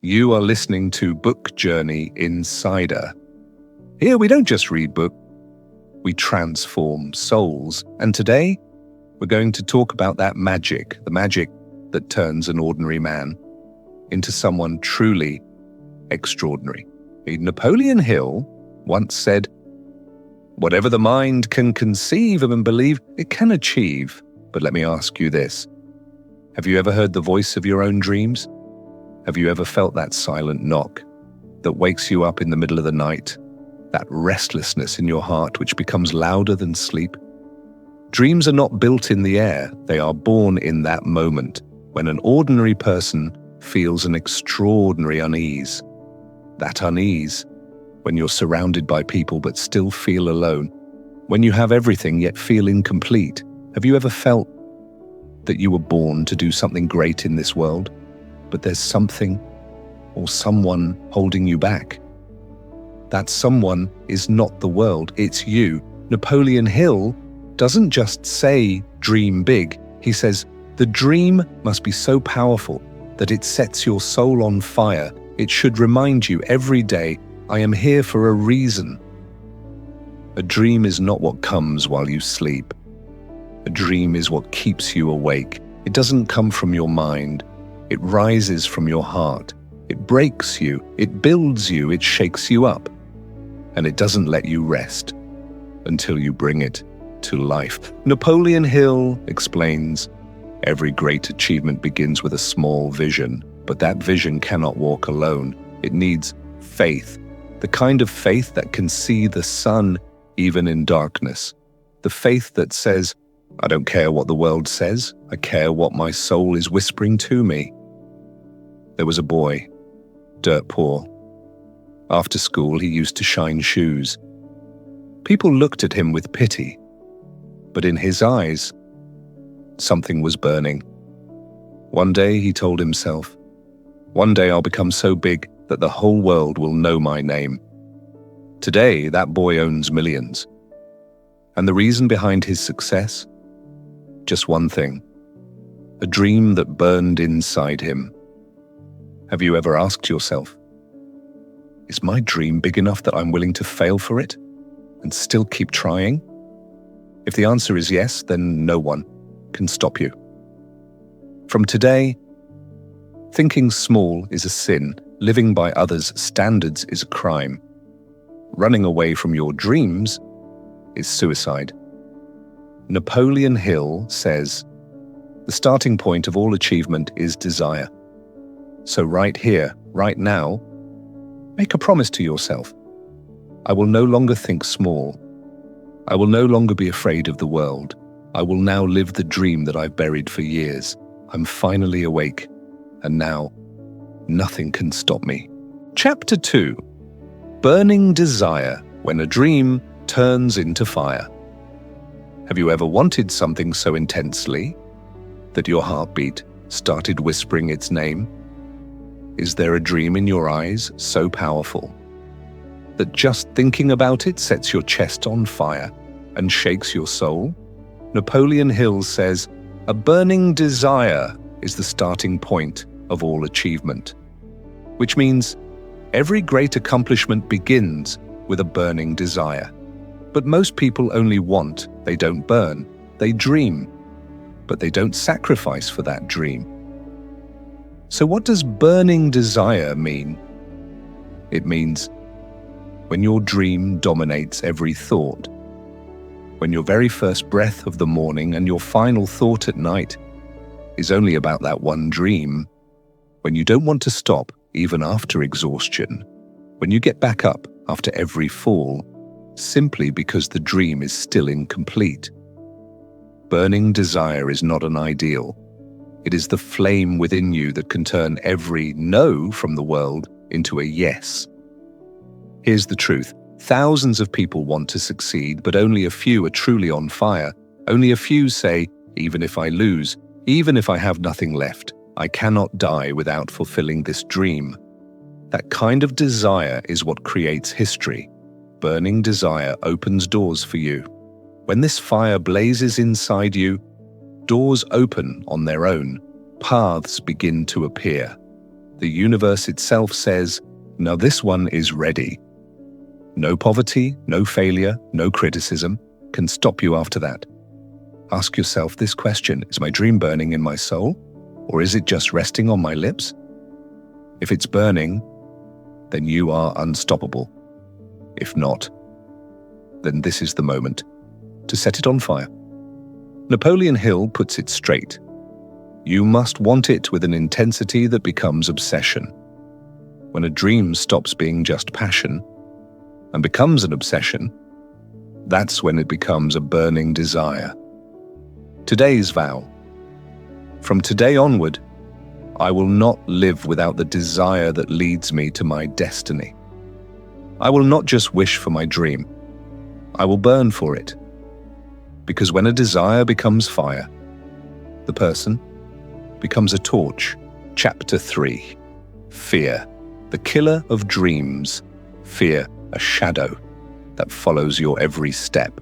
You are listening to Book Journey Insider. Here we don't just read books, we transform souls. And today, we're going to talk about that magic, the magic that turns an ordinary man into someone truly extraordinary. Napoleon Hill once said, "Whatever the mind can conceive and believe, it can achieve." But let me ask you this. Have you ever heard the voice of your own dreams? Have you ever felt that silent knock that wakes you up in the middle of the night? That restlessness in your heart which becomes louder than sleep? Dreams are not built in the air. They are born in that moment when an ordinary person feels an extraordinary unease. That unease when you're surrounded by people but still feel alone. When you have everything yet feel incomplete. Have you ever felt that you were born to do something great in this world, but there's something or someone holding you back? That someone is not the world, it's you. Napoleon Hill doesn't just say dream big. He says the dream must be so powerful that it sets your soul on fire. It should remind you every day, I am here for a reason. A dream is not what comes while you sleep. A dream is what keeps you awake. It doesn't come from your mind. It rises from your heart. It breaks you. It builds you. It shakes you up. And it doesn't let you rest until you bring it to life. Napoleon Hill explains, every great achievement begins with a small vision, but that vision cannot walk alone. It needs faith, the kind of faith that can see the sun even in darkness. The faith that says, I don't care what the world says, I care what my soul is whispering to me. There was a boy, dirt poor. After school, he used to shine shoes. People looked at him with pity, but in his eyes, something was burning. One day, he told himself, one day I'll become so big that the whole world will know my name. Today, that boy owns millions. And the reason behind his success? Just one thing, a dream that burned inside him. Have you ever asked yourself, is my dream big enough that I'm willing to fail for it and still keep trying? If the answer is yes, then no one can stop you. From today, thinking small is a sin. Living by others' standards is a crime. Running away from your dreams is suicide. Napoleon Hill says, the starting point of all achievement is desire. So right here, right now, make a promise to yourself. I will no longer think small. I will no longer be afraid of the world. I will now live the dream that I've buried for years. I'm finally awake, and now nothing can stop me. Chapter 2. Burning Desire When a Dream Turns into Fire. Have you ever wanted something so intensely that your heartbeat started whispering its name? Is there a dream in your eyes so powerful that just thinking about it sets your chest on fire and shakes your soul? Napoleon Hill says, a burning desire is the starting point of all achievement, which means every great accomplishment begins with a burning desire. But most people only want, they don't burn. They dream, but they don't sacrifice for that dream. So what does burning desire mean? It means when your dream dominates every thought, when your very first breath of the morning and your final thought at night is only about that one dream, when you don't want to stop even after exhaustion, when you get back up after every fall, simply because the dream is still incomplete. Burning desire is not an ideal. It is the flame within you that can turn every no from the world into a yes. Here's the truth. Thousands of people want to succeed, but only a few are truly on fire. Only a few say, even if I lose, even if I have nothing left, I cannot die without fulfilling this dream. That kind of desire is what creates history. Burning desire opens doors for you. When this fire blazes inside you, doors open on their own. Paths begin to appear. The universe itself says, now this one is ready. No poverty, no failure, no criticism can stop you after that. Ask yourself this question: is my dream burning in my soul, or is it just resting on my lips? If it's burning, then you are unstoppable. If not, then this is the moment to set it on fire. Napoleon Hill puts it straight. You must want it with an intensity that becomes obsession. When a dream stops being just passion and becomes an obsession, that's when it becomes a burning desire. Today's vow: from today onward, I will not live without the desire that leads me to my destiny. I will not just wish for my dream. I will burn for it. Because when a desire becomes fire, the person becomes a torch. Chapter 3. Fear, the killer of dreams. Fear, a shadow that follows your every step.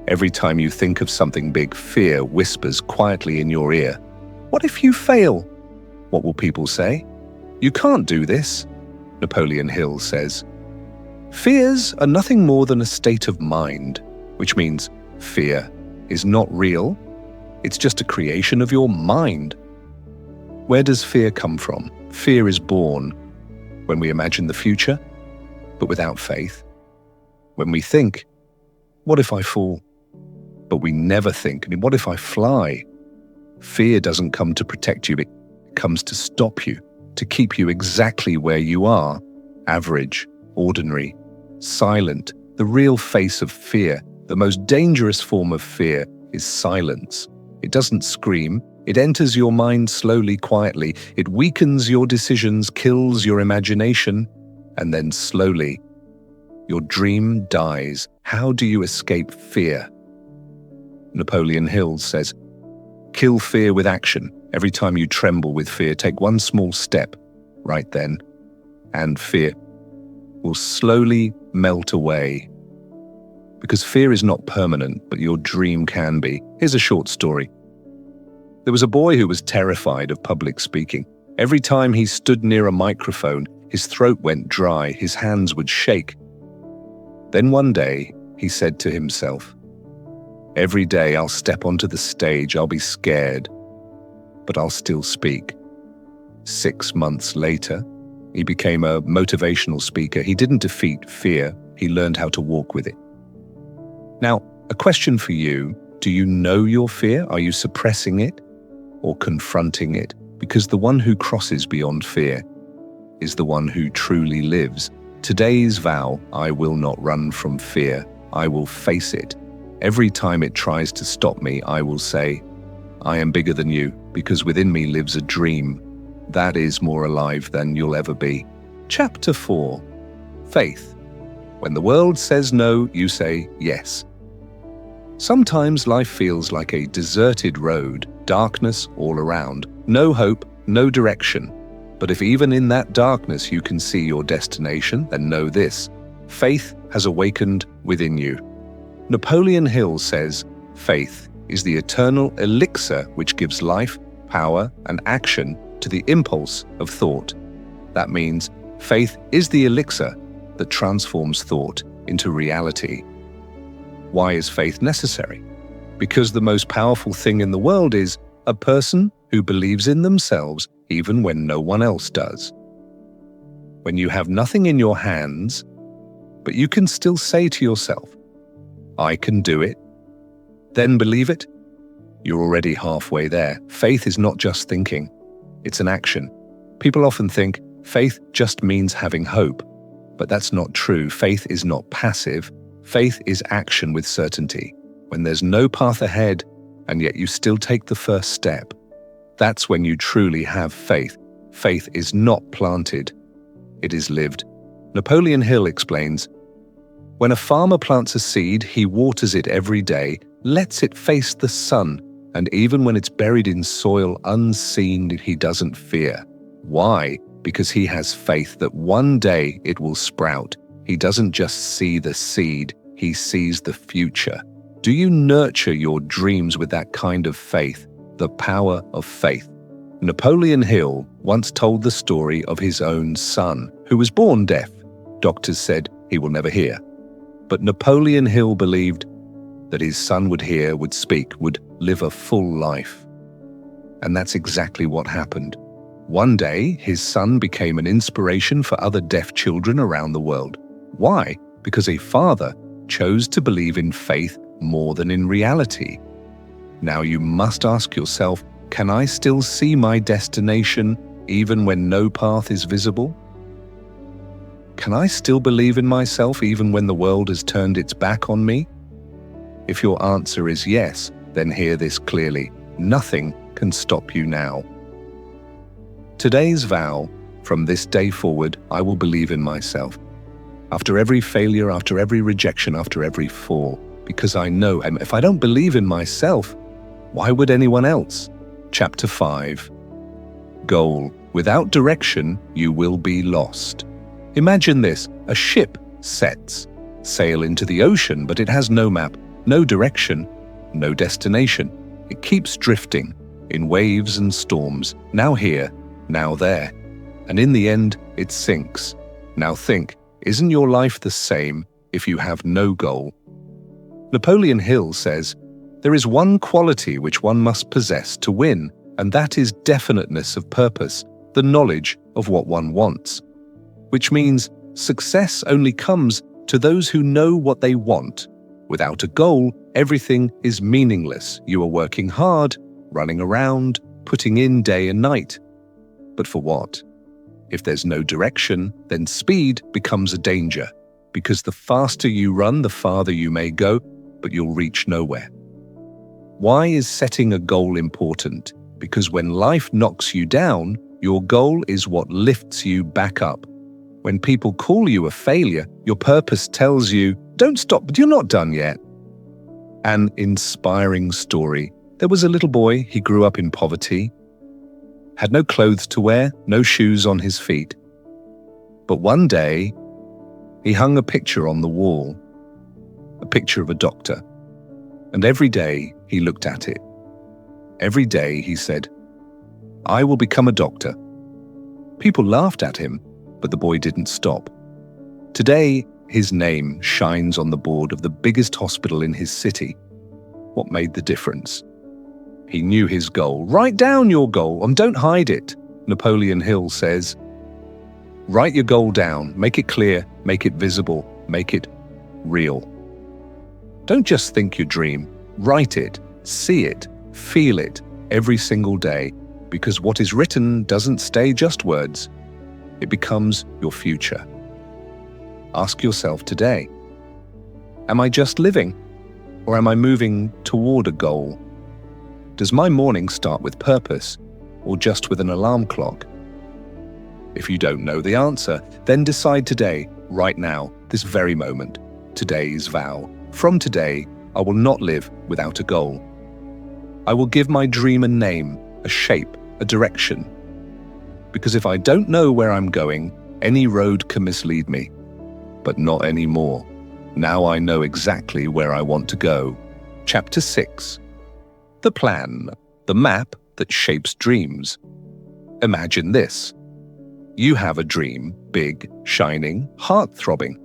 Every time you think of something big, fear whispers quietly in your ear. What if you fail? What will people say? You can't do this, Napoleon Hill says. Fears are nothing more than a state of mind, which means fear is not real. It's just a creation of your mind. Where does fear come from? Fear is born when we imagine the future, but without faith. When we think, what if I fall? But we never think, what if I fly? Fear doesn't come to protect you, it comes to stop you, to keep you exactly where you are, average, ordinary, silent. The real face of fear, the most dangerous form of fear, is silence. It doesn't scream. It enters your mind slowly, quietly. It weakens your decisions, kills your imagination, and then slowly, your dream dies. How do you escape fear? Napoleon Hill says, kill fear with action. Every time you tremble with fear, take one small step right then, and fear will slowly melt away. Because fear is not permanent, but your dream can be. Here's a short story. There was a boy who was terrified of public speaking. Every time he stood near a microphone, his throat went dry, his hands would shake. Then one day, he said to himself, every day I'll step onto the stage, I'll be scared, but I'll still speak. 6 months later, he became a motivational speaker. He didn't defeat fear, he learned how to walk with it. Now, a question for you: do you know your fear? Are you suppressing it or confronting it? Because the one who crosses beyond fear is the one who truly lives. Today's vow: I will not run from fear. I will face it. Every time it tries to stop me, I will say, I am bigger than you, because within me lives a dream that is more alive than you'll ever be. Chapter 4. Faith. When the world says no, you say yes. Sometimes life feels like a deserted road, darkness all around, no hope, no direction. But if even in that darkness you can see your destination, then know this: faith has awakened within you. Napoleon Hill says, faith is the eternal elixir which gives life, power, and action to the impulse of thought. That means faith is the elixir that transforms thought into reality. Why is faith necessary? Because the most powerful thing in the world is a person who believes in themselves even when no one else does. When you have nothing in your hands, but you can still say to yourself, I can do it, then believe it, you're already halfway there. Faith is not just thinking, it's an action. People often think faith just means having hope, but that's not true. Faith is not passive. Faith is action with certainty. When there's no path ahead, and yet you still take the first step, that's when you truly have faith. Faith is not planted, it is lived. Napoleon Hill explains, when a farmer plants a seed, he waters it every day, lets it face the sun, and even when it's buried in soil unseen, he doesn't fear. Why? Because he has faith that one day it will sprout. He doesn't just see the seed, he sees the future. Do you nurture your dreams with that kind of faith, the power of faith? Napoleon Hill once told the story of his own son, who was born deaf. Doctors said he will never hear. But Napoleon Hill believed that his son would hear, would speak, would live a full life. And that's exactly what happened. One day, his son became an inspiration for other deaf children around the world. Why? Because a father chose to believe in faith more than in reality. Now you must ask yourself, can I still see my destination even when no path is visible? Can I still believe in myself even when the world has turned its back on me? If your answer is yes, then hear this clearly. Nothing can stop you now. Today's vow, from this day forward, I will believe in myself. After every failure, after every rejection, after every fall, because I know, and if I don't believe in myself, why would anyone else? Chapter 5. Goal. Without direction, you will be lost. Imagine this. A ship sets sail into the ocean, but it has no map, no direction, no destination. It keeps drifting in waves and storms, now here, now there. And in the end, it sinks. Now think, isn't your life the same if you have no goal? Napoleon Hill says, there is one quality which one must possess to win, and that is definiteness of purpose, the knowledge of what one wants. Which means success only comes to those who know what they want. Without a goal, everything is meaningless. You are working hard, running around, putting in day and night. But for what? If there's no direction, then speed becomes a danger, because the faster you run, the farther you may go, but you'll reach nowhere. Why is setting a goal important? Because when life knocks you down, your goal is what lifts you back up. When people call you a failure, your purpose tells you, don't stop, but you're not done yet. An inspiring story. There was a little boy, he grew up in poverty, had no clothes to wear, no shoes on his feet. But one day, he hung a picture on the wall, a picture of a doctor. And every day he looked at it. Every day he said, I will become a doctor. People laughed at him, but the boy didn't stop. Today, his name shines on the board of the biggest hospital in his city. What made the difference? He knew his goal. Write down your goal and don't hide it. Napoleon Hill says, write your goal down, make it clear, make it visible, make it real. Don't just think your dream, write it, see it, feel it every single day, because what is written doesn't stay just words. It becomes your future. Ask yourself today, am I just living, or am I moving toward a goal? Does my morning start with purpose, or just with an alarm clock? If you don't know the answer, then decide today, right now, this very moment, today's vow. From today, I will not live without a goal. I will give my dream a name, a shape, a direction. Because if I don't know where I'm going, any road can mislead me. But not anymore. Now I know exactly where I want to go. Chapter 6. The plan, the map that shapes dreams. Imagine this. You have a dream, big, shining, heart-throbbing.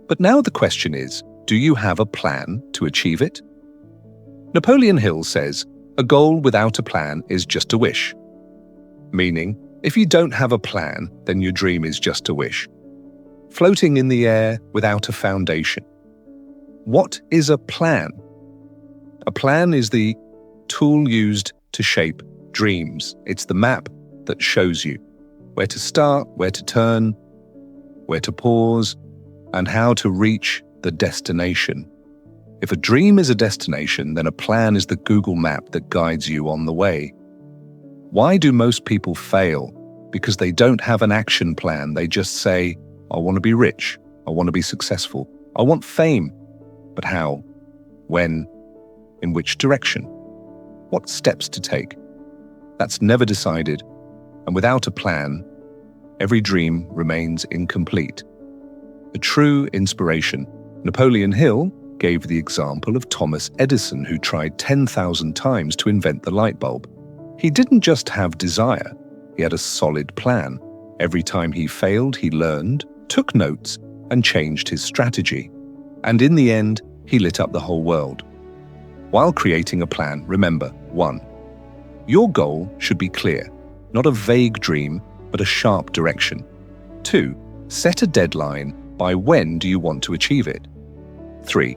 But now the question is, do you have a plan to achieve it? Napoleon Hill says, a goal without a plan is just a wish. Meaning, if you don't have a plan, then your dream is just a wish. Floating in the air without a foundation. What is a plan? A plan is the tool used to shape dreams. It's the map that shows you where to start, where to turn, where to pause, and how to reach the destination. If a dream is a destination, then a plan is the Google map that guides you on the way. Why do most people fail? Because they don't have an action plan. They just say, I want to be rich. I want to be successful. I want fame. But how? When? In which direction? What steps to take? That's never decided. And without a plan, every dream remains incomplete. A true inspiration. Napoleon Hill gave the example of Thomas Edison, who tried 10,000 times to invent the light bulb. He didn't just have desire, he had a solid plan. Every time he failed, he learned, took notes, and changed his strategy. And in the end, he lit up the whole world. While creating a plan, remember, 1. Your goal should be clear, not a vague dream, but a sharp direction. 2. Set a deadline by when do you want to achieve it. 3.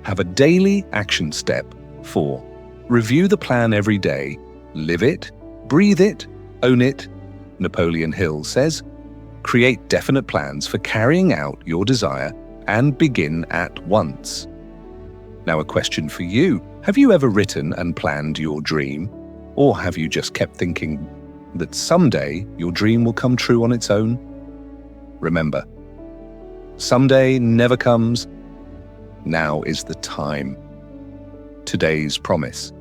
Have a daily action step. 4. Review the plan every day. Live it, breathe it, own it. Napoleon Hill says, create definite plans for carrying out your desire and begin at once. Now, a question for you. Have you ever written and planned your dream? Or have you just kept thinking that someday your dream will come true on its own? Remember, someday never comes. Now is the time. Today's promise.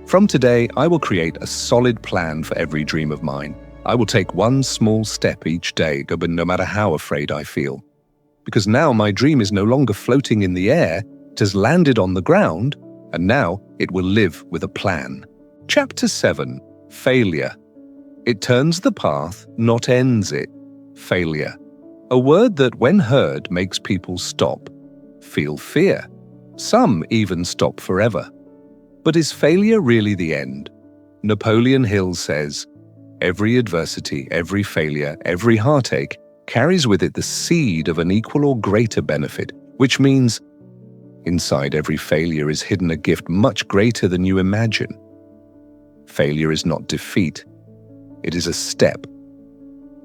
From today, I will create a solid plan for every dream of mine. I will take one small step each day, no matter how afraid I feel. Because now my dream is no longer floating in the air, it has landed on the ground, and now it will live with a plan. Chapter 7. Failure. It turns the path, not ends it. Failure. A word that, when heard, makes people stop, feel fear. Some even stop forever. But is failure really the end? Napoleon Hill says, every adversity, every failure, every heartache carries with it the seed of an equal or greater benefit, which means inside every failure is hidden a gift much greater than you imagine. Failure is not defeat. It is a step.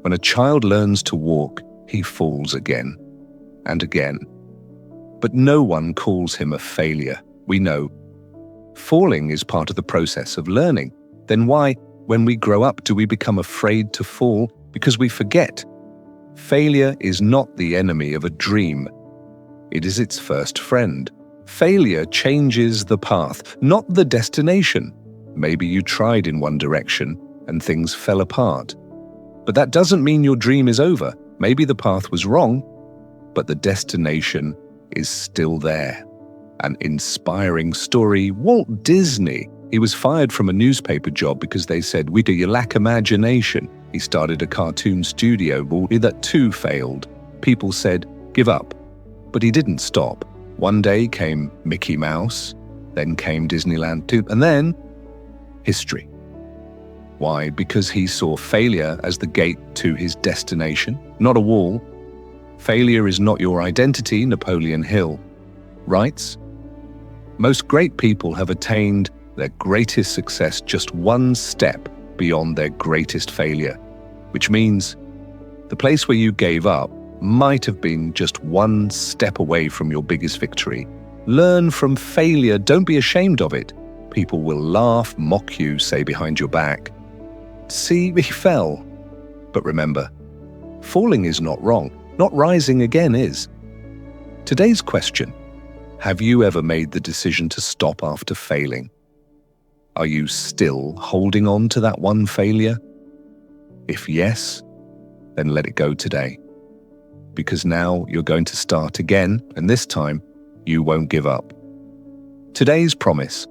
When a child learns to walk, he falls again and again. But no one calls him a failure. We know falling is part of the process of learning. Then why, when we grow up, do we become afraid to fall? Because we forget. Failure is not the enemy of a dream. It is its first friend. Failure changes the path, not the destination. Maybe you tried in one direction and things fell apart. But that doesn't mean your dream is over. Maybe the path was wrong, but the destination is still there. An inspiring story. Walt Disney. He was fired from a newspaper job because they said, you lack imagination. He started a cartoon studio, but that too failed. People said, give up. But he didn't stop. One day came Mickey Mouse, then came Disneyland 2, and then history. Why? Because he saw failure as the gate to his destination, not a wall. Failure is not your identity, Napoleon Hill writes. Most great people have attained their greatest success just one step beyond their greatest failure, which means the place where you gave up might have been just one step away from your biggest victory. Learn from failure. Don't be ashamed of it. People will laugh, mock you, say behind your back, see, he fell. But remember, falling is not wrong. Not rising again is. Today's question: have you ever made the decision to stop after failing? Are you still holding on to that one failure? If yes, then let it go today. Because now you're going to start again, and this time you won't give up. Today's promise: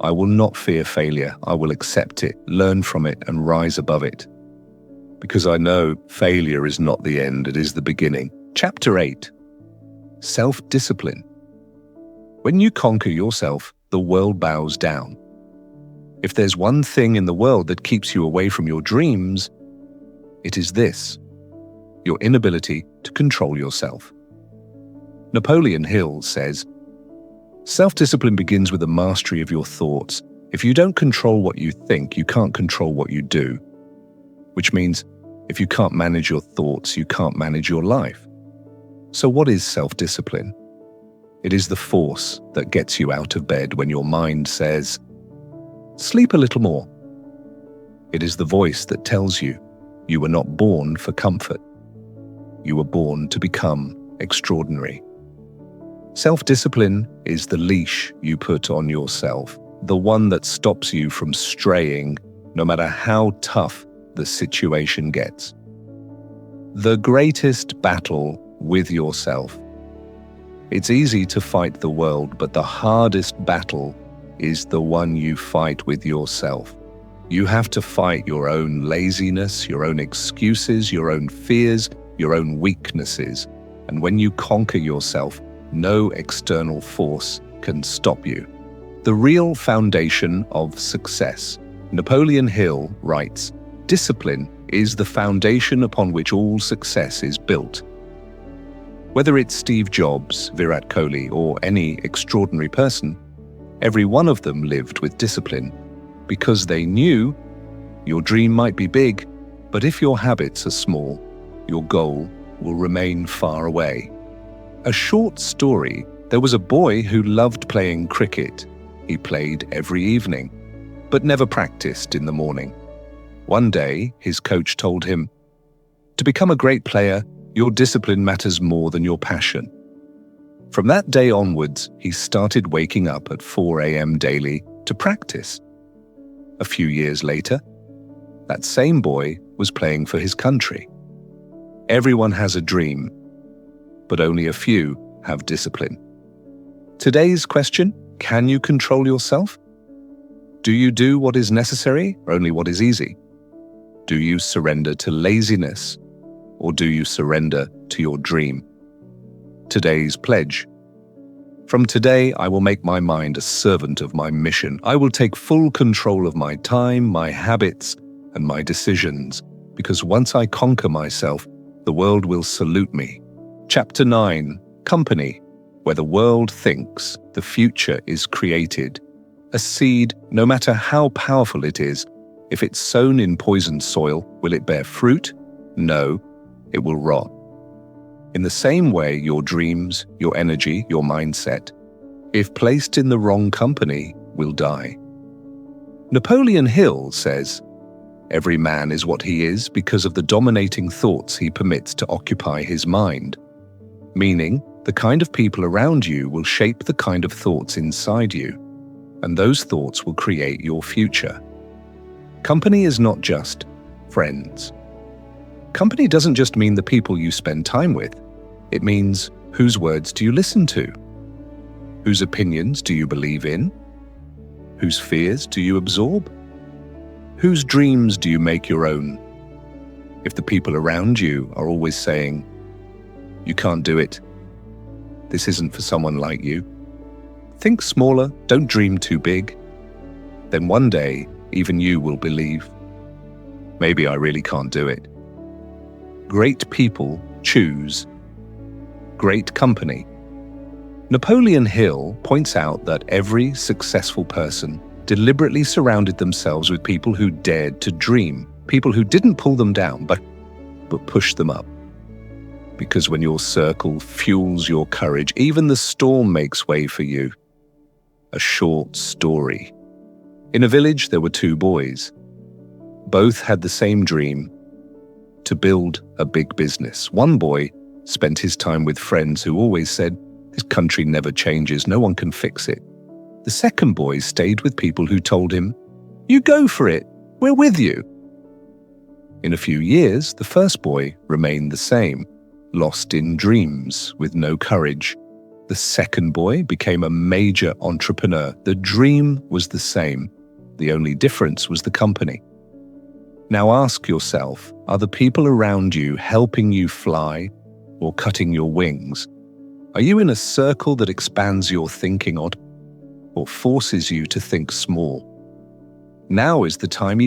I will not fear failure. I will accept it, learn from it, and rise above it. Because I know failure is not the end, it is the beginning. Chapter 8. Self-discipline. When you conquer yourself, the world bows down. If there's one thing in the world that keeps you away from your dreams, it is this: your inability to control yourself. Napoleon Hill says, self-discipline begins with the mastery of your thoughts. If you don't control what you think, you can't control what you do. Which means, if you can't manage your thoughts, you can't manage your life. So what is self-discipline? It is the force that gets you out of bed when your mind says, sleep a little more. It is the voice that tells you, you were not born for comfort. You were born to become extraordinary. Self-discipline is the leash you put on yourself, the one that stops you from straying, no matter how tough the situation gets. The greatest battle with yourself. It's easy to fight the world, but the hardest battle is the one you fight with yourself. You have to fight your own laziness, your own excuses, your own fears, your own weaknesses. And when you conquer yourself, no external force can stop you. The real foundation of success. Napoleon Hill writes, "Discipline is the foundation upon which all success is built." Whether it's Steve Jobs, Virat Kohli, or any extraordinary person, every one of them lived with discipline because they knew your dream might be big, but if your habits are small, your goal will remain far away. A short story: there was a boy who loved playing cricket. He played every evening, but never practiced in the morning. One day, his coach told him, "To become a great player, your discipline matters more than your passion." From that day onwards, he started waking up at 4 a.m. daily to practice. A few years later, that same boy was playing for his country. Everyone has a dream, but only a few have discipline. Today's question: can you control yourself? Do you do what is necessary or only what is easy? Do you surrender to laziness, or do you surrender to your dream? Today's pledge: from today, I will make my mind a servant of my mission. I will take full control of my time, my habits, and my decisions, because once I conquer myself, the world will salute me. Chapter 9: Company. Where the world thinks, the future is created. A seed, no matter how powerful it is, if it's sown in poisoned soil, will it bear fruit? No, it will rot. In the same way, your dreams, your energy, your mindset, if placed in the wrong company, will die. Napoleon Hill says, "Every man is what he is because of the dominating thoughts he permits to occupy his mind." Meaning, the kind of people around you will shape the kind of thoughts inside you, and those thoughts will create your future. Company is not just friends. Company doesn't just mean the people you spend time with. It means, whose words do you listen to? Whose opinions do you believe in? Whose fears do you absorb? Whose dreams do you make your own? If the people around you are always saying, "You can't do it. This isn't for someone like you. Think smaller, don't dream too big," then one day, even you will believe, "Maybe I really can't do it." Great people choose great company. Napoleon Hill points out that every successful person deliberately surrounded themselves with people who dared to dream, people who didn't pull them down, but pushed them up. Because when your circle fuels your courage, even the storm makes way for you. A short story. In a village, there were two boys. Both had the same dream: to build a big business. One boy spent his time with friends who always said, "This country never changes, no one can fix it." The second boy stayed with people who told him, "You go for it, we're with you." In a few years, the first boy remained the same, lost in dreams with no courage. The second boy became a major entrepreneur. The dream was the same. The only difference was the company. Now ask yourself, are the people around you helping you fly or cutting your wings? Are you in a circle that expands your thinking or forces you to think small? Now is the time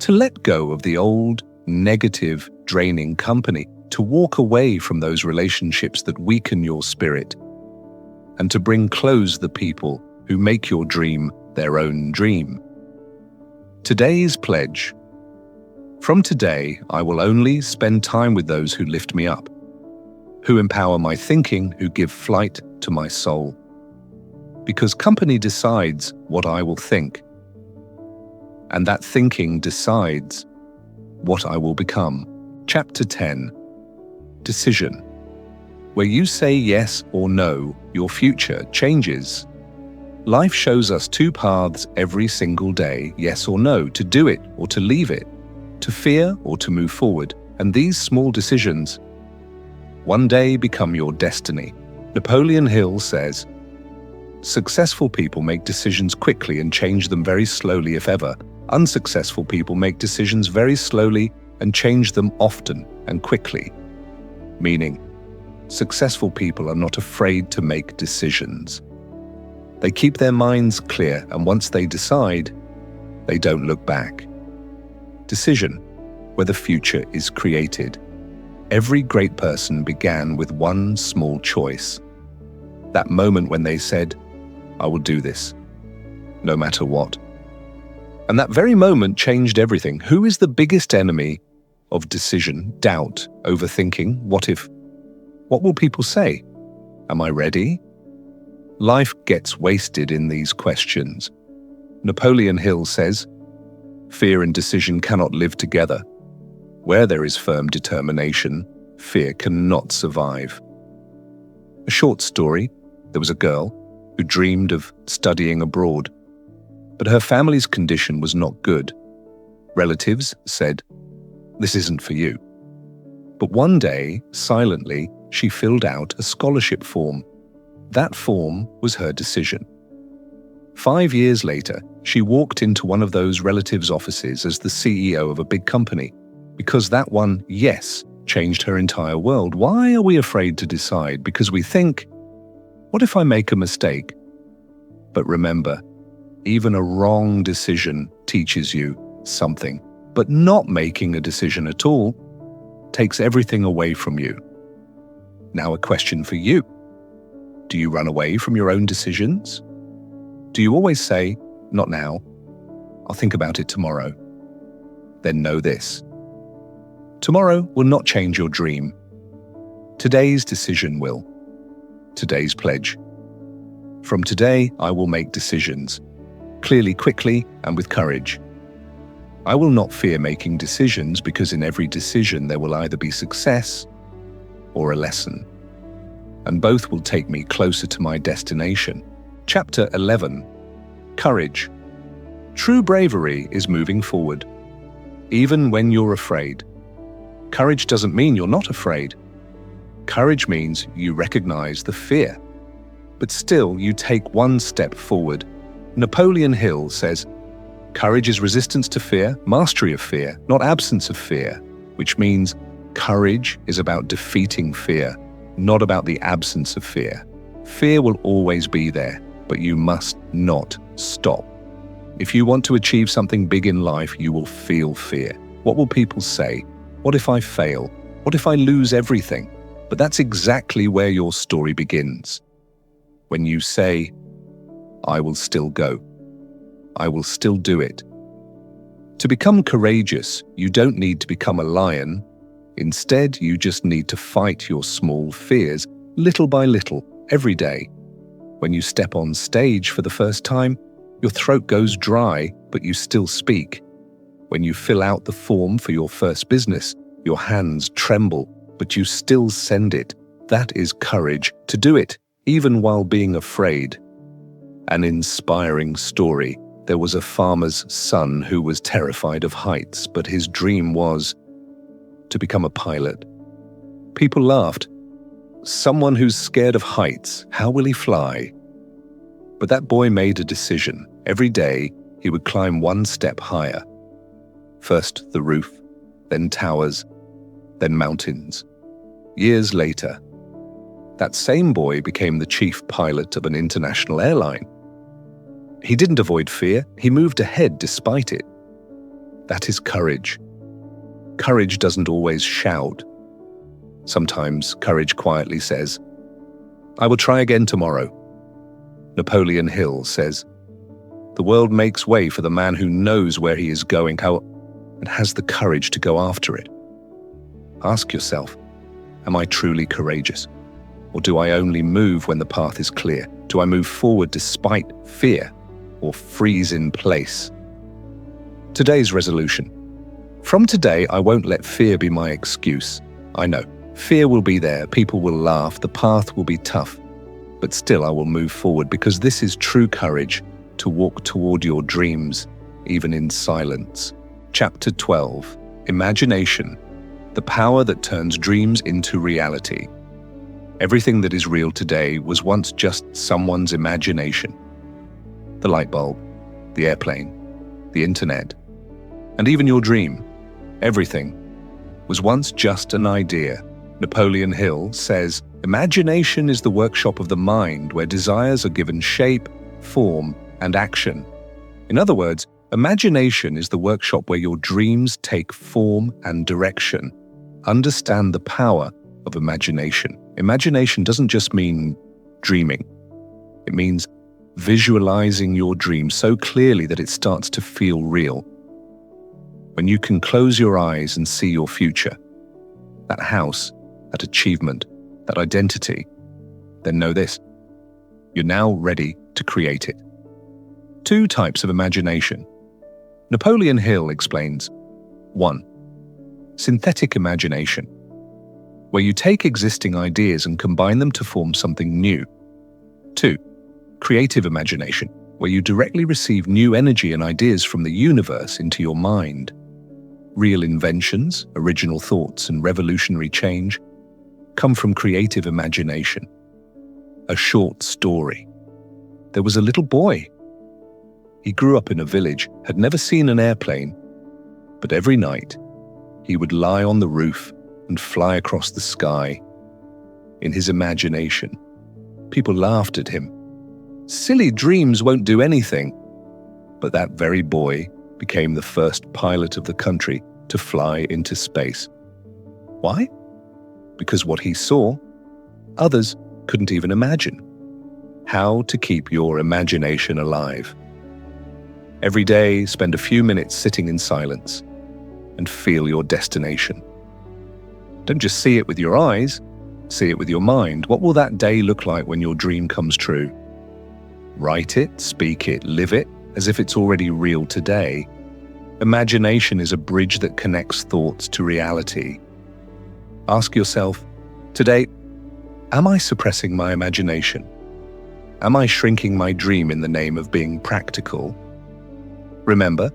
to let go of the old, negative, draining company, to walk away from those relationships that weaken your spirit, and to bring close the people who make your dream their own dream. Today's pledge: from today, I will only spend time with those who lift me up, who empower my thinking, who give flight to my soul. Because company decides what I will think, and that thinking decides what I will become. Chapter 10: Decision. Where you say yes or no, your future changes. Life shows us two paths every single day, yes or no, to do it or to leave it, to fear or to move forward. And these small decisions one day become your destiny. Napoleon Hill says, Successful people make decisions quickly and change them very slowly, if ever. Unsuccessful people make decisions very slowly and change them often and quickly. Meaning, successful people are not afraid to make decisions. They keep their minds clear, and once they decide, they don't look back. Decision, where the future is created. Every great person began with one small choice. That moment when they said, "I will do this, no matter what." And that very moment changed everything. Who is the biggest enemy of decision? Doubt, overthinking, what if? What will people say? Am I ready? Life gets wasted in these questions. Napoleon Hill says, "Fear and decision cannot live together. Where there is firm determination, fear cannot survive." A short story. There was a girl who dreamed of studying abroad, but her family's condition was not good. Relatives said, "This isn't for you." But one day, silently, she filled out a scholarship form. That form was her decision. 5 years later, she walked into one of those relatives' offices as the CEO of a big company, because that one yes changed her entire world. Why are we afraid to decide? Because we think, what if I make a mistake? But remember, even a wrong decision teaches you something. But not making a decision at all takes everything away from you. Now a question for you. Do you run away from your own decisions? Do you always say, "Not now, I'll think about it tomorrow"? Then know this. Tomorrow will not change your dream. Today's decision will. Today's pledge. From today, I will make decisions, clearly, quickly, and with courage. I will not fear making decisions, because in every decision there will either be success or a lesson, and both will take me closer to my destination. Chapter 11. Courage. True bravery is moving forward, even when you're afraid. Courage doesn't mean you're not afraid. Courage means you recognize the fear, but still you take one step forward. Napoleon Hill says, "Courage is resistance to fear, mastery of fear, not absence of fear," which means courage is about defeating fear, not about the absence of fear. Fear will always be there, but you must not stop. If you want to achieve something big in life, you will feel fear. What will people say? What if I fail? What if I lose everything? But that's exactly where your story begins. When you say, "I will still go. I will still do it." To become courageous, you don't need to become a lion. Instead, you just need to fight your small fears, little by little, every day. When you step on stage for the first time, your throat goes dry, but you still speak. When you fill out the form for your first business, your hands tremble, but you still send it. That is courage, to do it, even while being afraid. An inspiring story. There was a farmer's son who was terrified of heights, but his dream was to become a pilot. People laughed. Someone who's scared of heights, how will he fly? But that boy made a decision. Every day, he would climb one step higher. First the roof, then towers, then mountains. Years later, that same boy became the chief pilot of an international airline. He didn't avoid fear, he moved ahead despite it. That is courage. Courage doesn't always shout. Sometimes courage quietly says, "I will try again tomorrow." Napoleon Hill says, "The world makes way for the man who knows where he is going, and has the courage to go after it." Ask yourself, am I truly courageous? Or do I only move when the path is clear? Do I move forward despite fear, or freeze in place? Today's resolution. From today, I won't let fear be my excuse. I know, fear will be there, people will laugh, the path will be tough. But still I will move forward, because this is true courage, to walk toward your dreams, even in silence. Chapter 12. Imagination. The power that turns dreams into reality. Everything that is real today was once just someone's imagination. The light bulb, the airplane, the internet, and even your dream, everything, was once just an idea. Napoleon Hill says, "Imagination is the workshop of the mind where desires are given shape, form, and action." In other words, imagination is the workshop where your dreams take form and direction. Understand the power of imagination. Imagination doesn't just mean dreaming. It means visualizing your dream so clearly that it starts to feel real. When you can close your eyes and see your future, that house, that achievement, that identity, then know this: you're now ready to create it. 2 types of imagination. Napoleon Hill explains: 1. Synthetic imagination, where you take existing ideas and combine them to form something new. 2. Creative imagination, where you directly receive new energy and ideas from the universe into your mind. Real inventions, original thoughts, and revolutionary change come from creative imagination. A short story. There was a little boy. He grew up in a village, had never seen an airplane, but every night he would lie on the roof and fly across the sky. In his imagination, people laughed at him. Silly dreams won't do anything. But that very boy became the first pilot of the country to fly into space. Why? Because what he saw, others couldn't even imagine. How to keep your imagination alive. Every day, spend a few minutes sitting in silence and feel your destination. Don't just see it with your eyes, see it with your mind. What will that day look like when your dream comes true? Write it, speak it, live it, as if it's already real today. Imagination is a bridge that connects thoughts to reality. Ask yourself, today, am I suppressing my imagination? Am I shrinking my dream in the name of being practical? Remember,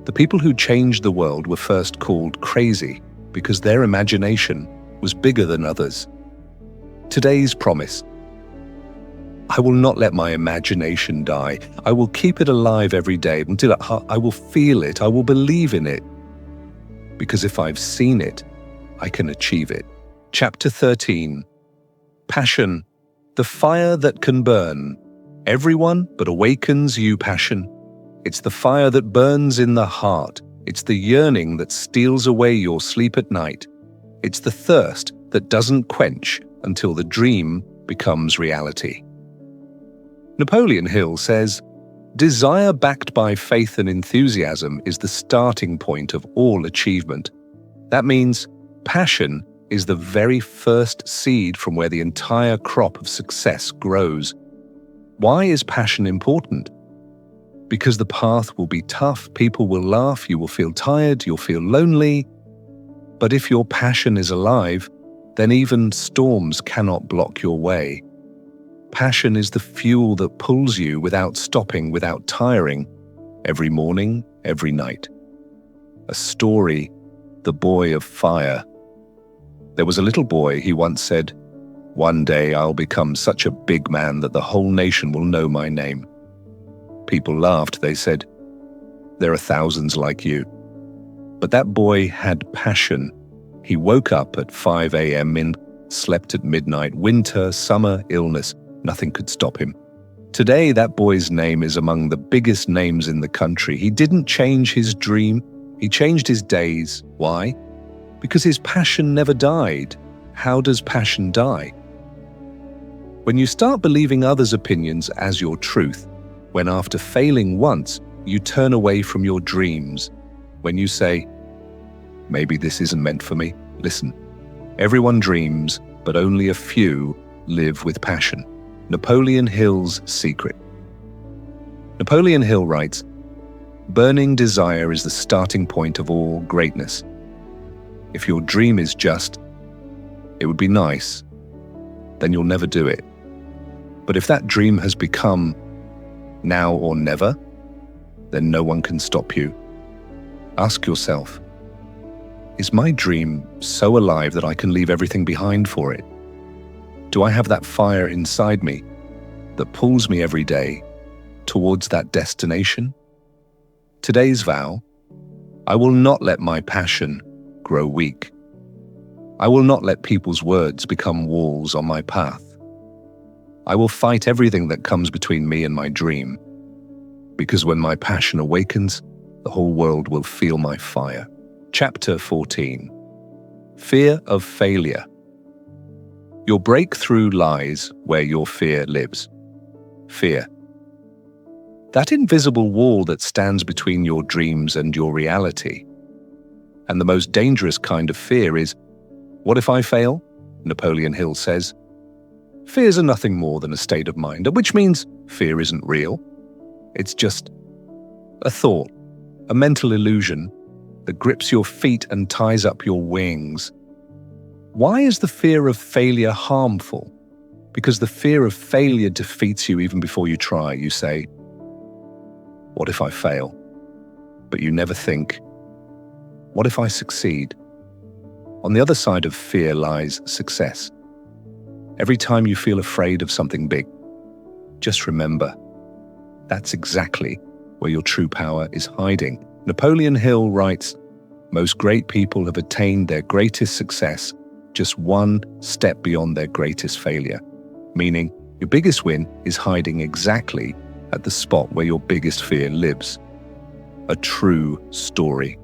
the people who changed the world were first called crazy because their imagination was bigger than others. Today's promise: I will not let my imagination die. I will keep it alive every day until I will feel it, I will believe in it. Because if I've seen it, I can achieve it. Chapter 13. Passion, the fire that can burn. Everyone but awakens you passion. It's the fire that burns in the heart. It's the yearning that steals away your sleep at night. It's the thirst that doesn't quench until the dream becomes reality. Napoleon Hill says, "Desire backed by faith and enthusiasm is the starting point of all achievement." That means passion is the very first seed from where the entire crop of success grows. Why is passion important? Because the path will be tough, people will laugh, you will feel tired, you'll feel lonely. But if your passion is alive, then even storms cannot block your way. Passion is the fuel that pulls you without stopping, without tiring, every morning, every night. A story, The Boy of Fire. There was a little boy, he once said, "One day I'll become such a big man that the whole nation will know my name." People laughed, they said, "There are thousands like you." But that boy had passion. He woke up at 5 a.m. and slept at midnight. Winter, summer, illness, nothing could stop him. Today, that boy's name is among the biggest names in the country. He didn't change his dream, he changed his days. Why? Because his passion never died. How does passion die? When you start believing others' opinions as your truth, when after failing once, you turn away from your dreams, when you say, "Maybe this isn't meant for me." Listen, everyone dreams, but only a few live with passion. Napoleon Hill's secret. Napoleon Hill writes, "Burning desire is the starting point of all greatness. If your dream is just, it would be nice, then you'll never do it. But if that dream has become now or never, then no one can stop you. Ask yourself, is my dream so alive that I can leave everything behind for it? Do I have that fire inside me that pulls me every day towards that destination? Today's vow: I will not let my passion grow weak. I will not let people's words become walls on my path. I will fight everything that comes between me and my dream, because when my passion awakens, the whole world will feel my fire. Chapter 14. Fear of failure. Your breakthrough lies where your fear lives. Fear. That invisible wall that stands between your dreams and your reality. And the most dangerous kind of fear is, what if I fail? Napoleon Hill says. Fears are nothing more than a state of mind, which means fear isn't real. It's just a thought, a mental illusion that grips your feet and ties up your wings. Why is the fear of failure harmful? Because the fear of failure defeats you even before you try. You say, what if I fail? But you never think, what if I succeed? On the other side of fear lies success. Every time you feel afraid of something big, just remember, that's exactly where your true power is hiding. Napoleon Hill writes, most great people have attained their greatest success just one step beyond their greatest failure, meaning your biggest win is hiding exactly at the spot where your biggest fear lives. A true story.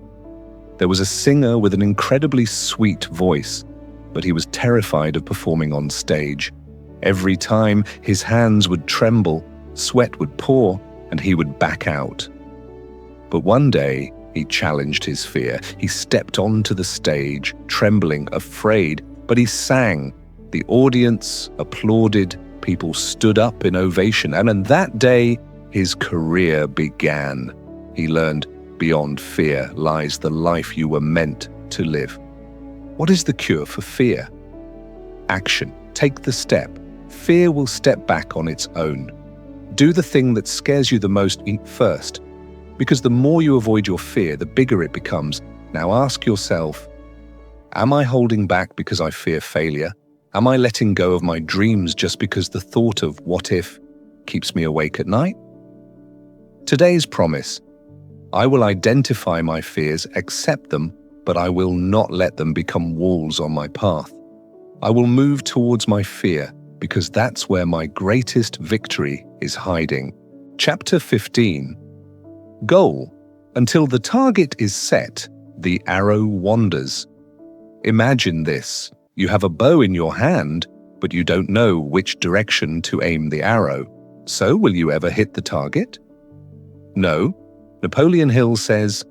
There was a singer with an incredibly sweet voice, but he was terrified of performing on stage. Every time his hands would tremble, sweat would pour, and he would back out. But one day, he challenged his fear. He stepped onto the stage, trembling, afraid, but he sang. The audience applauded, people stood up in ovation, and on that day, his career began. He learned, beyond fear lies the life you were meant to live. What is the cure for fear? Action. Take the step. Fear will step back on its own. Do the thing that scares you the most first, because the more you avoid your fear, the bigger it becomes. Now ask yourself, am I holding back because I fear failure? Am I letting go of my dreams just because the thought of what if keeps me awake at night? Today's promise: I will identify my fears, accept them, but I will not let them become walls on my path. I will move towards my fear because that's where my greatest victory is hiding. Chapter 15. Goal. Until the target is set, the arrow wanders. Imagine this. You have a bow in your hand, but you don't know which direction to aim the arrow. So will you ever hit the target? No. Napoleon Hill says,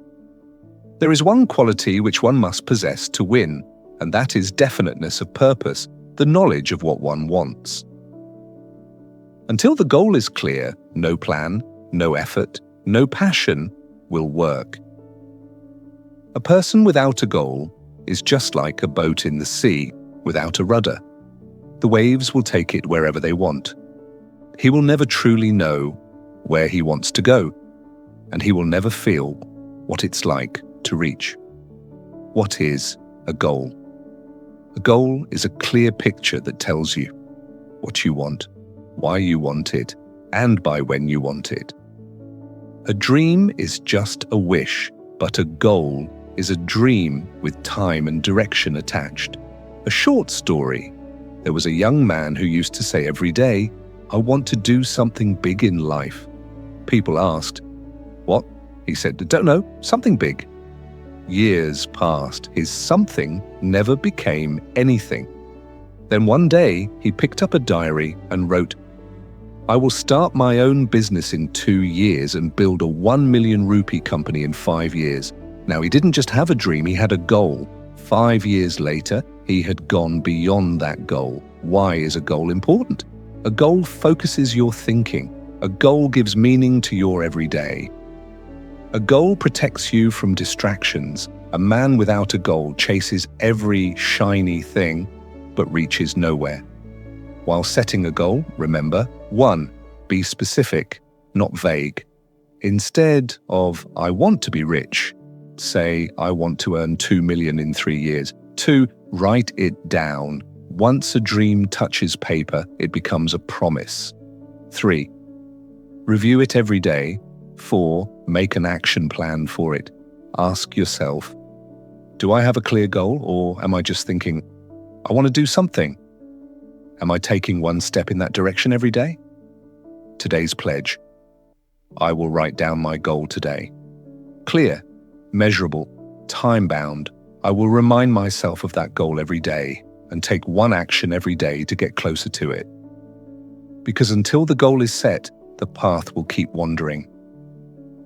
there is one quality which one must possess to win, and that is definiteness of purpose, the knowledge of what one wants. Until the goal is clear, no plan, no effort, no passion will work. A person without a goal is just like a boat in the sea without a rudder. The waves will take it wherever they want. He will never truly know where he wants to go, and he will never feel what it's like to reach. What is a goal? A goal is a clear picture that tells you what you want, why you want it, and by when you want it. A dream is just a wish, but a goal is a dream with time and direction attached. A short story. There was a young man who used to say every day, I want to do something big in life. People asked, what? He said, don't know, something big. Years passed. His something never became anything. Then one day, he picked up a diary and wrote, I will start my own business in 2 years and build a 1 million rupee company in 5 years. Now, he didn't just have a dream, he had a goal. 5 years later, he had gone beyond that goal. Why is a goal important? A goal focuses your thinking. A goal gives meaning to your everyday. A goal protects you from distractions. A man without a goal chases every shiny thing, but reaches nowhere. While setting a goal, remember, 1. Be specific, not vague. Instead of, I want to be rich, say, I want to earn 2 million in 3 years. 2. Write it down. Once a dream touches paper, it becomes a promise. 3. Review it every day. 4. Make an action plan for it. Ask yourself, do I have a clear goal, or am I just thinking, I want to do something? Am I taking one step in that direction every day? Today's pledge. I will write down my goal today. Clear, measurable, time-bound. I will remind myself of that goal every day and take one action every day to get closer to it. Because until the goal is set, the path will keep wandering.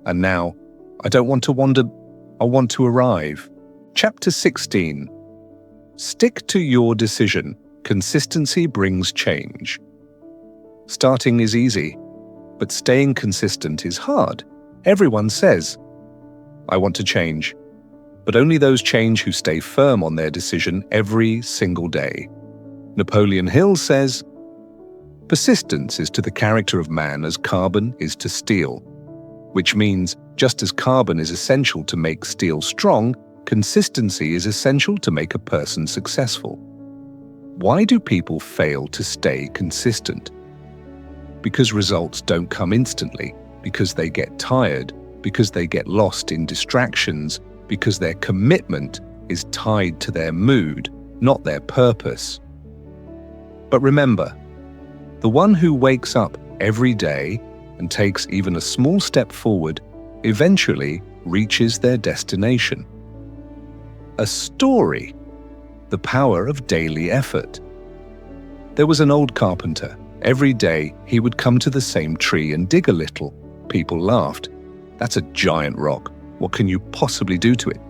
And now, I don't want to wander, I want to arrive. Chapter 16. Stick to your decision. Consistency brings change. Starting is easy, but staying consistent is hard. Everyone says, I want to change. But only those change who stay firm on their decision every single day. Napoleon Hill says, persistence is to the character of man as carbon is to steel, which means just as carbon is essential to make steel strong, consistency is essential to make a person successful. Why do people fail to stay consistent? Because results don't come instantly, because they get tired, because they get lost in distractions, because their commitment is tied to their mood, not their purpose. But remember, the one who wakes up every day and takes even a small step forward eventually reaches their destination. A story, the power of daily effort. There was an old carpenter. Every day he would come to the same tree and dig a little. People laughed. That's a giant rock. What can you possibly do to it?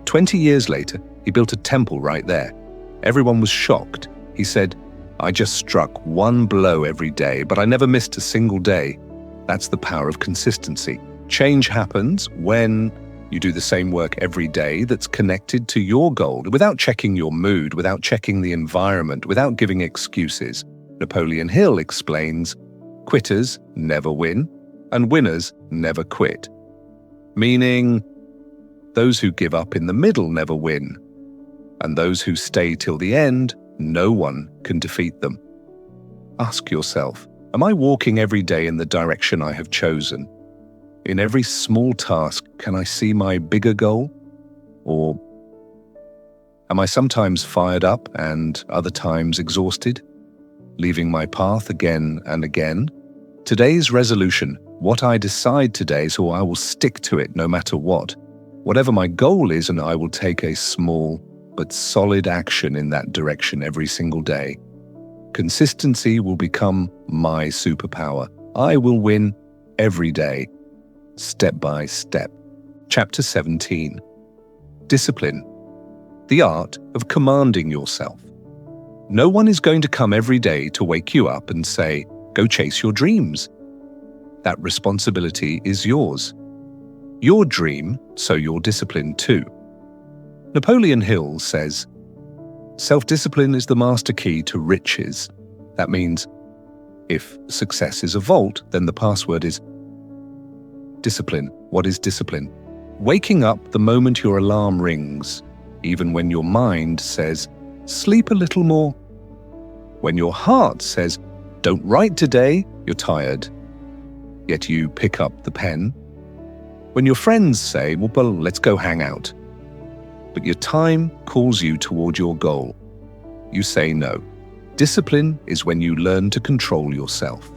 20 years later, he built a temple right there. Everyone was shocked. He said, I just struck one blow every day, but I never missed a single day. That's the power of consistency. Change happens when you do the same work every day that's connected to your goal, without checking your mood, without checking the environment, without giving excuses. Napoleon Hill explains, quitters never win, and winners never quit. Meaning, those who give up in the middle never win, and those who stay till the end, no one can defeat them. Ask yourself, am I walking every day in the direction I have chosen? In every small task, can I see my bigger goal? Or am I sometimes fired up and other times exhausted, leaving my path again and again? Today's resolution, what I decide today, so I will stick to it no matter what. Whatever my goal is, and I will take a small but solid action in that direction every single day. Consistency will become my superpower. I will win every day, step by step. Chapter 17. Discipline, the art of commanding yourself. No one is going to come every day to wake you up and say, go chase your dreams. That responsibility is yours. Your dream, so your discipline too. Napoleon Hill says, self-discipline is the master key to riches. That means, if success is a vault, then the password is discipline. What is discipline? Waking up the moment your alarm rings, even when your mind says, sleep a little more. When your heart says, don't write today, you're tired. Yet you pick up the pen. When your friends say, well, let's go hang out. But your time calls you toward your goal. You say no. Discipline is when you learn to control yourself.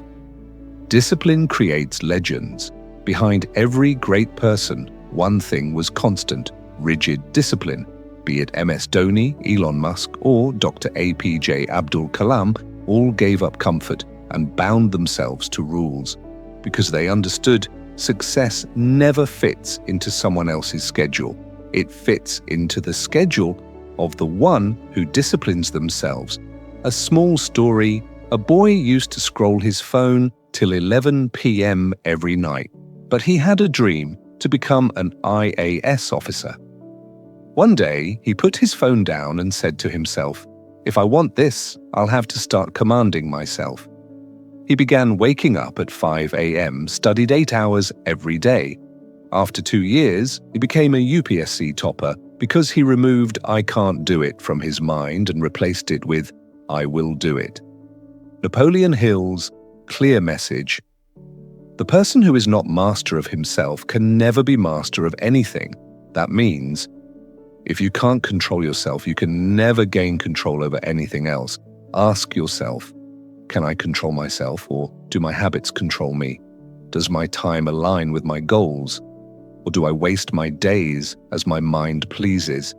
Discipline creates legends. Behind every great person, one thing was constant, rigid discipline. Be it MS Dhoni, Elon Musk, or Dr. APJ Abdul Kalam, all gave up comfort and bound themselves to rules because they understood success never fits into someone else's schedule. It fits into the schedule of the one who disciplines themselves. A small story, a boy used to scroll his phone till 11 p.m. every night, but he had a dream to become an IAS officer. One day, he put his phone down and said to himself, if I want this, I'll have to start commanding myself. He began waking up at 5 a.m., studied 8 hours every day. After 2 years, he became a UPSC topper because he removed I can't do it from his mind and replaced it with I will do it. Napoleon Hill's clear message: the person who is not master of himself can never be master of anything. That means, if you can't control yourself, you can never gain control over anything else. Ask yourself, can I control myself, or do my habits control me? Does my time align with my goals, or do I waste my days as my mind pleases?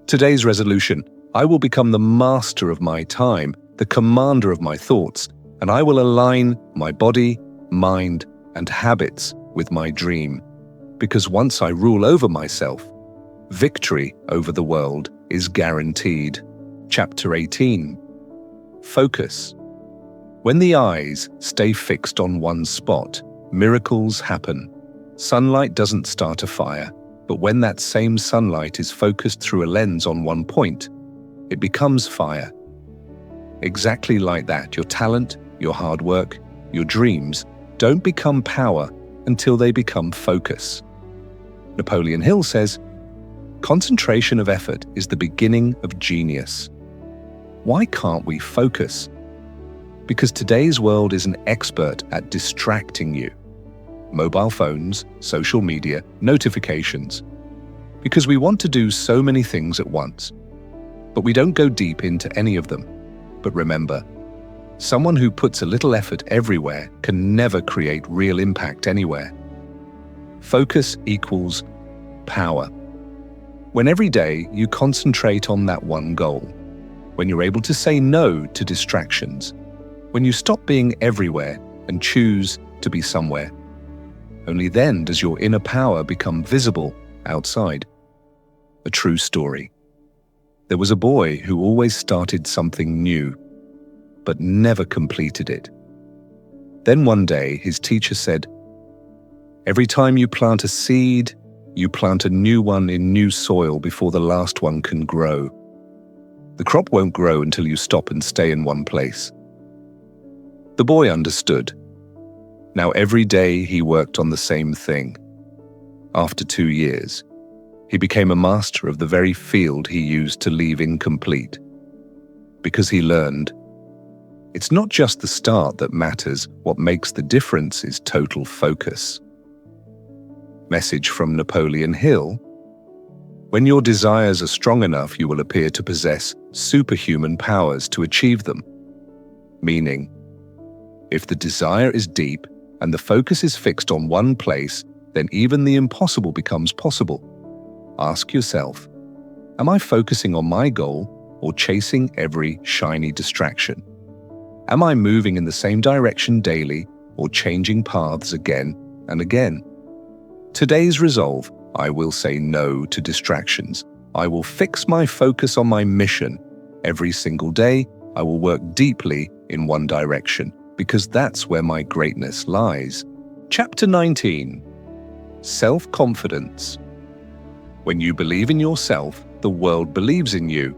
Today's resolution: I will become the master of my time, the commander of my thoughts, and I will align my body, mind, and habits with my dream. Because once I rule over myself, victory over the world is guaranteed. Chapter 18. Focus. When the eyes stay fixed on one spot, miracles happen. Sunlight doesn't start a fire, but when that same sunlight is focused through a lens on one point, it becomes fire. Exactly like that, your talent, your hard work, your dreams don't become power until they become focus. Napoleon Hill says, concentration of effort is the beginning of genius. Why can't we focus? Because today's world is an expert at distracting you. Mobile phones, social media, notifications. Because we want to do so many things at once, but we don't go deep into any of them. But remember, someone who puts a little effort everywhere can never create real impact anywhere. Focus equals power. When every day you concentrate on that one goal, when you're able to say no to distractions, when you stop being everywhere and choose to be somewhere, only then does your inner power become visible outside. A true story. There was a boy who always started something new, but never completed it. Then one day, his teacher said, every time you plant a seed, you plant a new one in new soil before the last one can grow. The crop won't grow until you stop and stay in one place. The boy understood. Now every day he worked on the same thing. After 2 years, he became a master of the very field he used to leave incomplete. Because he learned, it's not just the start that matters, what makes the difference is total focus. Message from Napoleon Hill: when your desires are strong enough, you will appear to possess superhuman powers to achieve them. Meaning, if the desire is deep and the focus is fixed on one place, then even the impossible becomes possible. Ask yourself, am I focusing on my goal or chasing every shiny distraction? Am I moving in the same direction daily or changing paths again and again? Today's resolve: I will say no to distractions. I will fix my focus on my mission. Every single day, I will work deeply in one direction, because that's where my greatness lies. Chapter 19. Self-confidence. When you believe in yourself, the world believes in you.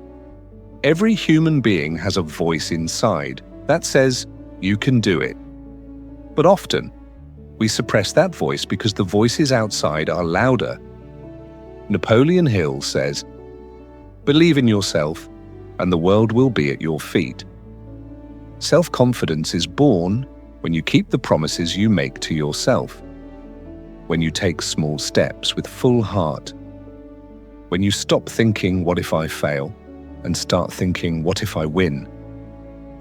Every human being has a voice inside that says, you can do it. But often, we suppress that voice because the voices outside are louder. Napoleon Hill says, believe in yourself, and the world will be at your feet. Self-confidence is born when you keep the promises you make to yourself, when you take small steps with full heart, when you stop thinking, what if I fail, and start thinking, what if I win?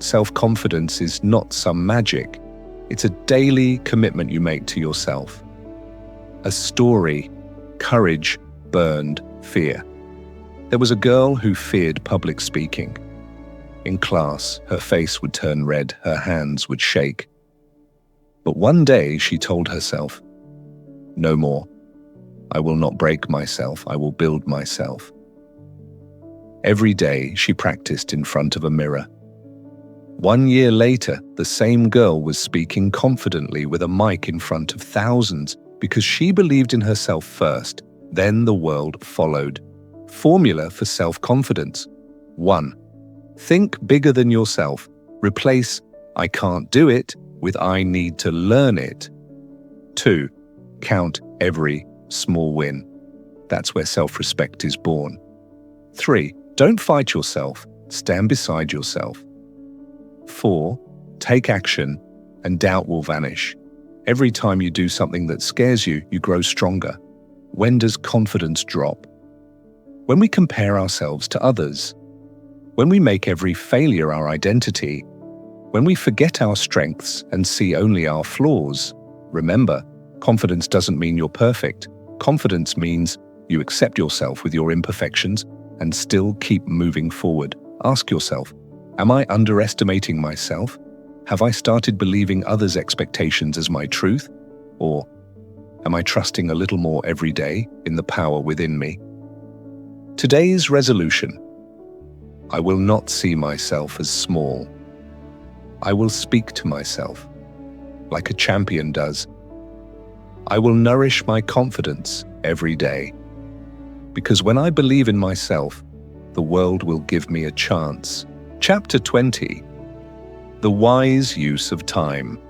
Self-confidence is not some magic. It's a daily commitment you make to yourself. A story: courage burned fear. There was a girl who feared public speaking. In class, her face would turn red, her hands would shake. But one day she told herself, no more. I will not break myself, I will build myself. Every day she practiced in front of a mirror. 1 year later, the same girl was speaking confidently with a mic in front of thousands because she believed in herself first, then the world followed. Formula for self-confidence. 1. Think bigger than yourself. Replace I can't do it with I need to learn it. 2. Count every small win. That's where self-respect is born. 3. Don't fight yourself. Stand beside yourself. 4. Take action, and doubt will vanish. Every time you do something that scares you, you grow stronger. When does confidence drop? When we compare ourselves to others. When we make every failure our identity. When we forget our strengths and see only our flaws. Remember, confidence doesn't mean you're perfect. Confidence means you accept yourself with your imperfections and still keep moving forward. Ask yourself, am I underestimating myself? Have I started believing others' expectations as my truth? Or am I trusting a little more every day in the power within me? Today's resolution. I will not see myself as small. I will speak to myself like a champion does. I will nourish my confidence every day. Because when I believe in myself, the world will give me a chance. Chapter 20. The wise use of time.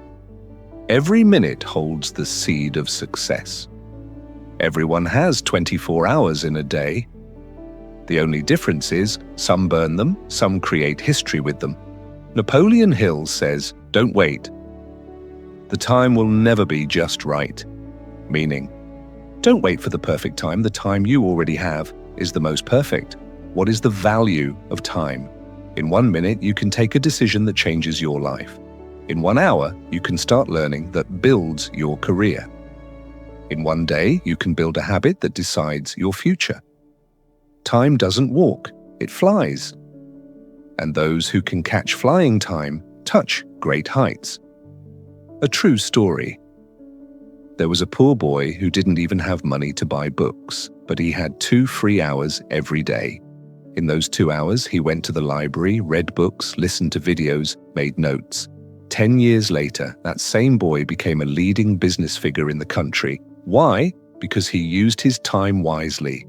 Every minute holds the seed of success. Everyone has 24 hours in a day. The only difference is some burn them, some create history with them. Napoleon Hill says, don't wait. The time will never be just right. Meaning, don't wait for the perfect time. The time you already have is the most perfect. What is the value of time? In 1 minute, you can take a decision that changes your life. In 1 hour, you can start learning that builds your career. In 1 day, you can build a habit that decides your future. Time doesn't walk, it flies. And those who can catch flying time touch great heights. A true story. There was a poor boy who didn't even have money to buy books, but he had 2 free hours every day. In those 2 hours, he went to the library, read books, listened to videos, made notes. 10 years later, that same boy became a leading business figure in the country. Why? Because he used his time wisely.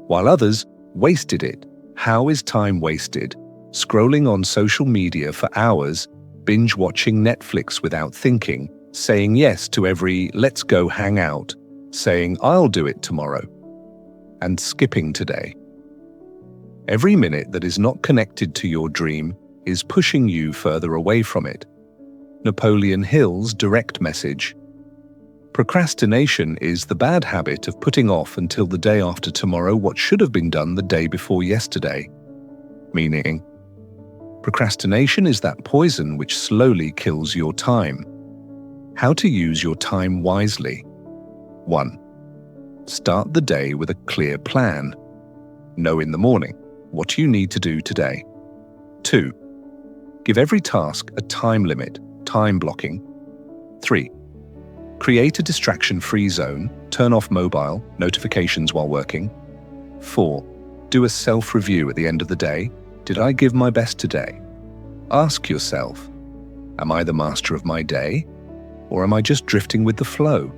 While others wasted it. How is time wasted? Scrolling on social media for hours, binge-watching Netflix without thinking, saying yes to every "let's go hang out," saying "I'll do it tomorrow," and skipping today. Every minute that is not connected to your dream is pushing you further away from it. Napoleon Hill's direct message. Procrastination is the bad habit of putting off until the day after tomorrow what should have been done the day before yesterday. Meaning, procrastination is that poison which slowly kills your time. How to use your time wisely. 1. Start the day with a clear plan. Know in the morning what you need to do today. 2. Give every task a time limit, time blocking. 3. Create a distraction-free zone, turn off mobile notifications while working. 4. Do a self-review at the end of the day. Did I give my best today? Ask yourself, am I the master of my day? Or am I just drifting with the flow?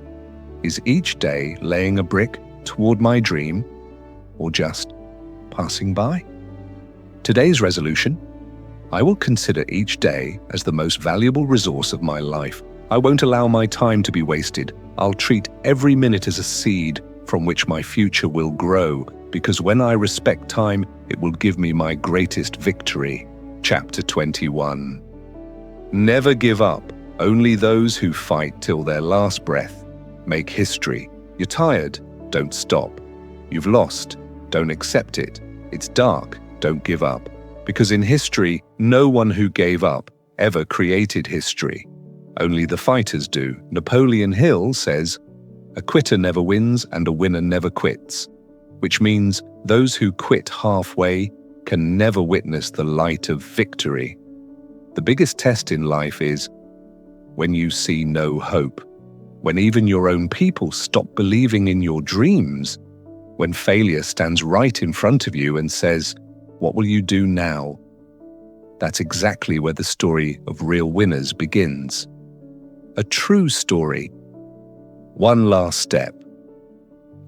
Is each day laying a brick toward my dream, or just passing by? Today's resolution: I will consider each day as the most valuable resource of my life. I won't allow my time to be wasted. I'll treat every minute as a seed from which my future will grow, because when I respect time, it will give me my greatest victory. Chapter 21. Never give up. Only those who fight till their last breath make history. You're tired? Don't stop. You've lost? Don't accept it. It's dark? Don't give up. Because in history, no one who gave up ever created history. Only the fighters do. Napoleon Hill says, "A quitter never wins and a winner never quits," which means those who quit halfway can never witness the light of victory. The biggest test in life is when you see no hope, when even your own people stop believing in your dreams, when failure stands right in front of you and says, "What will you do now?" That's exactly where the story of real winners begins. A true story. One last step.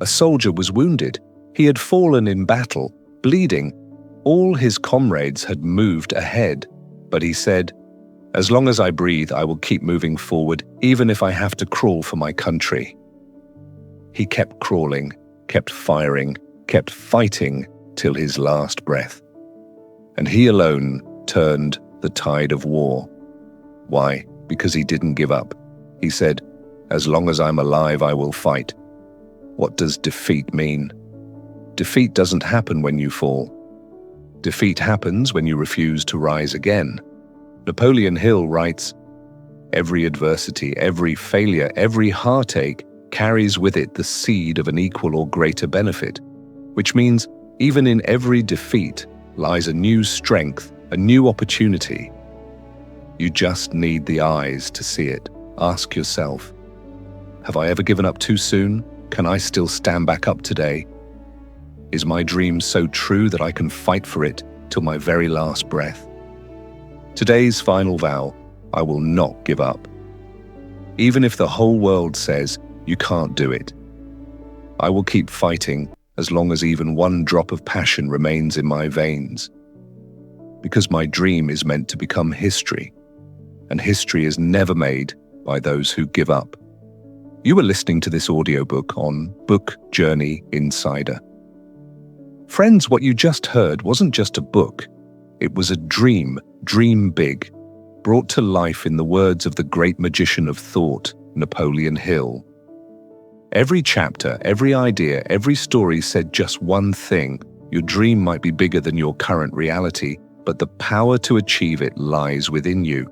A soldier was wounded. He had fallen in battle, bleeding. All his comrades had moved ahead, but he said, "As long as I breathe, I will keep moving forward, even if I have to crawl for my country." He kept crawling, kept firing, kept fighting till his last breath. And he alone turned the tide of war. Why? Because he didn't give up. He said, "As long as I'm alive, I will fight." What does defeat mean? Defeat doesn't happen when you fall. Defeat happens when you refuse to rise again. Napoleon Hill writes, "Every adversity, every failure, every heartache carries with it the seed of an equal or greater benefit," which means even in every defeat lies a new strength, a new opportunity. You just need the eyes to see it. Ask yourself, have I ever given up too soon? Can I still stand back up today? Is my dream so true that I can fight for it till my very last breath? Today's final vow, I will not give up. Even if the whole world says you can't do it, I will keep fighting as long as even one drop of passion remains in my veins. Because my dream is meant to become history, and history is never made by those who give up. You are listening to this audiobook on Book Journey Insider. Friends, what you just heard wasn't just a book. It was a dream big, brought to life in the words of the great magician of thought, Napoleon Hill. Every chapter, every idea, every story said just one thing. Your dream might be bigger than your current reality, but the power to achieve it lies within you.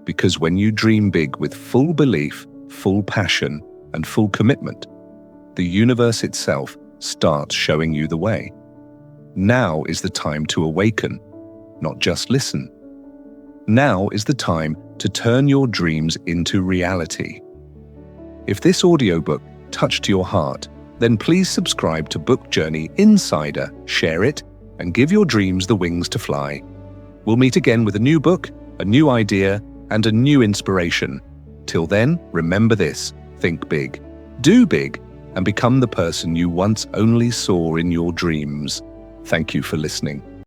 Because when you dream big with full belief, full passion, and full commitment, the universe itself starts showing you the way. Now is the time to awaken, not just listen. Now is the time to turn your dreams into reality. If this audiobook touched your heart, then please subscribe to Book Journey Insider, share it, and give your dreams the wings to fly. We'll meet again with a new book, a new idea, and a new inspiration. Till then, remember this: think big, do big, and become the person you once only saw in your dreams. Thank you for listening.